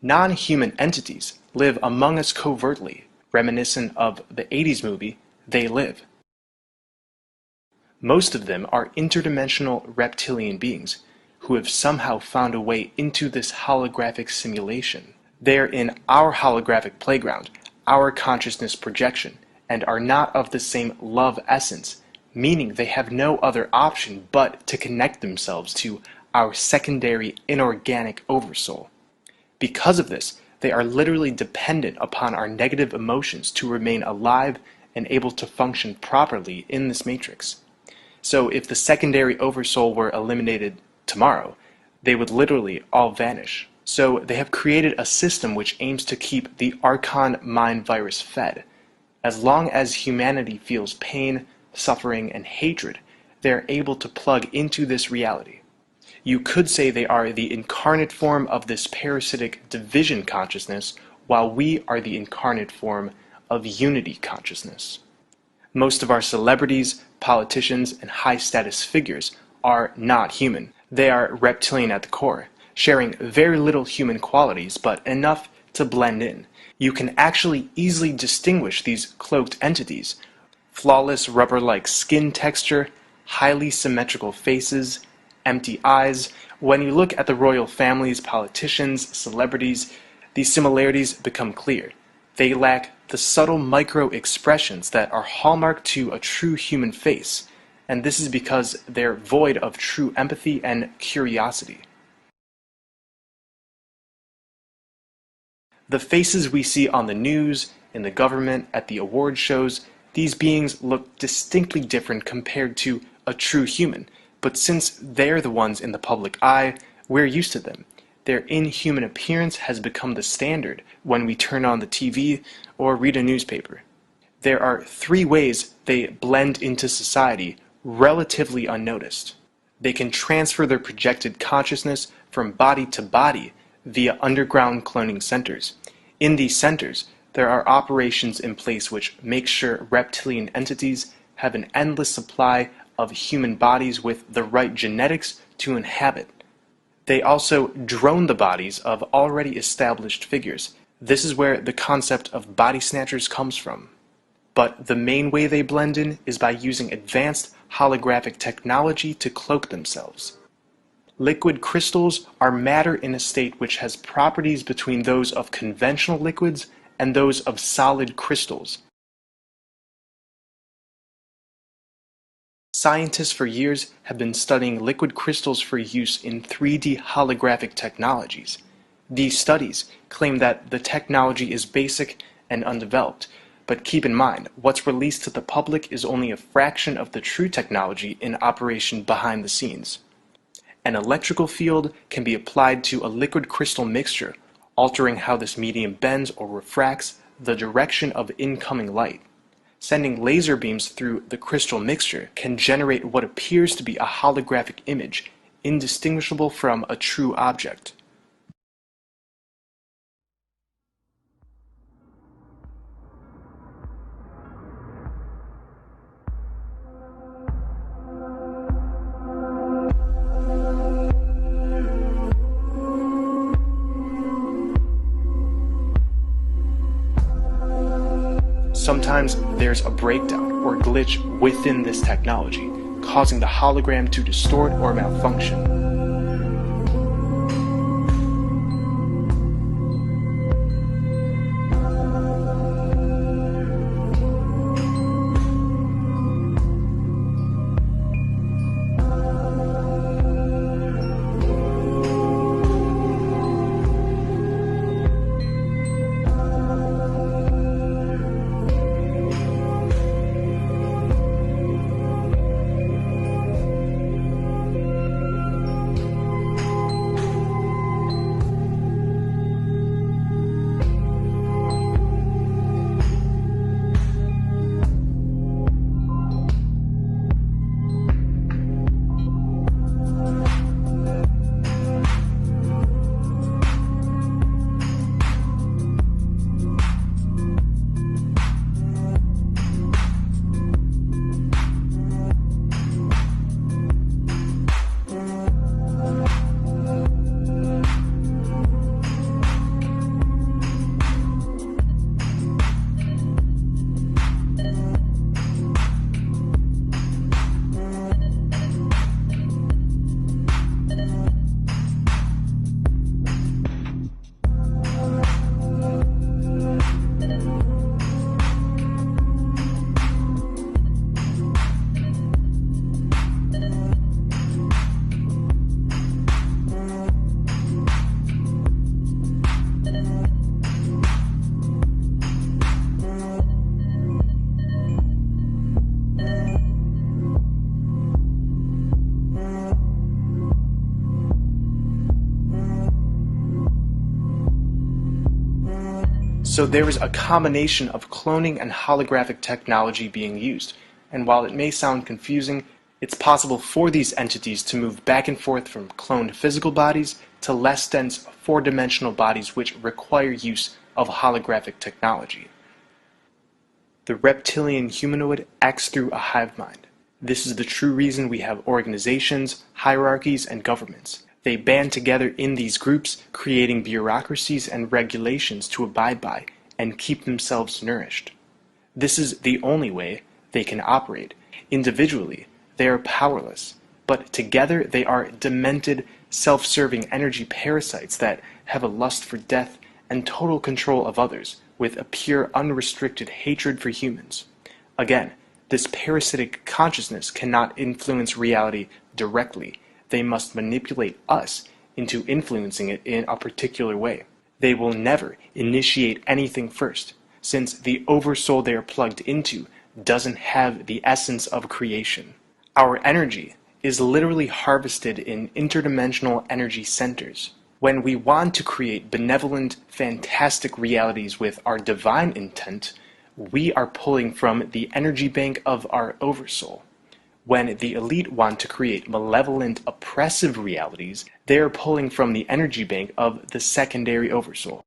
Non-human entities live among us covertly, reminiscent of the '80s movie They Live. Most of them are interdimensional reptilian beings who have somehow found a way into this holographic simulation. They're in our holographic playground, our consciousness projection, and are not of the same love essence, meaning they have no other option but to connect themselves to our secondary inorganic oversoul. Because of this, they are literally dependent upon our negative emotions to remain alive and able to function properly in this matrix. So if the secondary oversoul were eliminated tomorrow, they would literally all vanish. So they have created a system which aims to keep the Archon mind virus fed. As long as humanity feels pain, suffering, and hatred, they are able to plug into this reality. You could say they are the incarnate form of this parasitic division consciousness, while we are the incarnate form of unity consciousness. Most of our celebrities, politicians, and high-status figures are not human. They are reptilian at the core, sharing very little human qualities, but enough to blend in. You can actually easily distinguish these cloaked entities. Flawless rubber-like skin texture, highly symmetrical faces, empty eyes. When you look at the royal families, politicians, celebrities, these similarities become clear. They lack the subtle micro-expressions that are hallmark to a true human face, and this is because they're void of true empathy and curiosity. The faces we see on the news, in the government, at the award shows, these beings look distinctly different compared to a true human, but since they're the ones in the public eye, we're used to them. Their inhuman appearance has become the standard when we turn on the TV or read a newspaper. There are 3 ways they blend into society relatively unnoticed. They can transfer their projected consciousness from body to body via underground cloning centers. In these centers, there are operations in place which make sure reptilian entities have an endless supply of human bodies with the right genetics to inhabit. They also drone the bodies of already established figures. This is where the concept of body snatchers comes from. But the main way they blend in is by using advanced holographic technology to cloak themselves. Liquid crystals are matter in a state which has properties between those of conventional liquids and those of solid crystals. Scientists for years have been studying liquid crystals for use in 3D holographic technologies. These studies claim that the technology is basic and undeveloped, but keep in mind, what's released to the public is only a fraction of the true technology in operation behind the scenes. An electrical field can be applied to a liquid crystal mixture, altering how this medium bends or refracts the direction of incoming light. Sending laser beams through the crystal mixture can generate what appears to be a holographic image, indistinguishable from a true object. Sometimes there's a breakdown or glitch within this technology, causing the hologram to distort or malfunction. So there is a combination of cloning and holographic technology being used, and while it may sound confusing, it's possible for these entities to move back and forth from cloned physical bodies to less dense four-dimensional bodies which require use of holographic technology. The reptilian humanoid acts through a hive mind. This is the true reason we have organizations, hierarchies, and governments. They band together in these groups, creating bureaucracies and regulations to abide by and keep themselves nourished. This is the only way they can operate. Individually, they are powerless, but together they are demented, self-serving energy parasites that have a lust for death and total control of others, with a pure, unrestricted hatred for humans. Again, this parasitic consciousness cannot influence reality directly. They must manipulate us into influencing it in a particular way. They will never initiate anything first, since the oversoul they are plugged into doesn't have the essence of creation. Our energy is literally harvested in interdimensional energy centers. When we want to create benevolent, fantastic realities with our divine intent, we are pulling from the energy bank of our oversoul. When the elite want to create malevolent, oppressive realities, they are pulling from the energy bank of the secondary oversoul.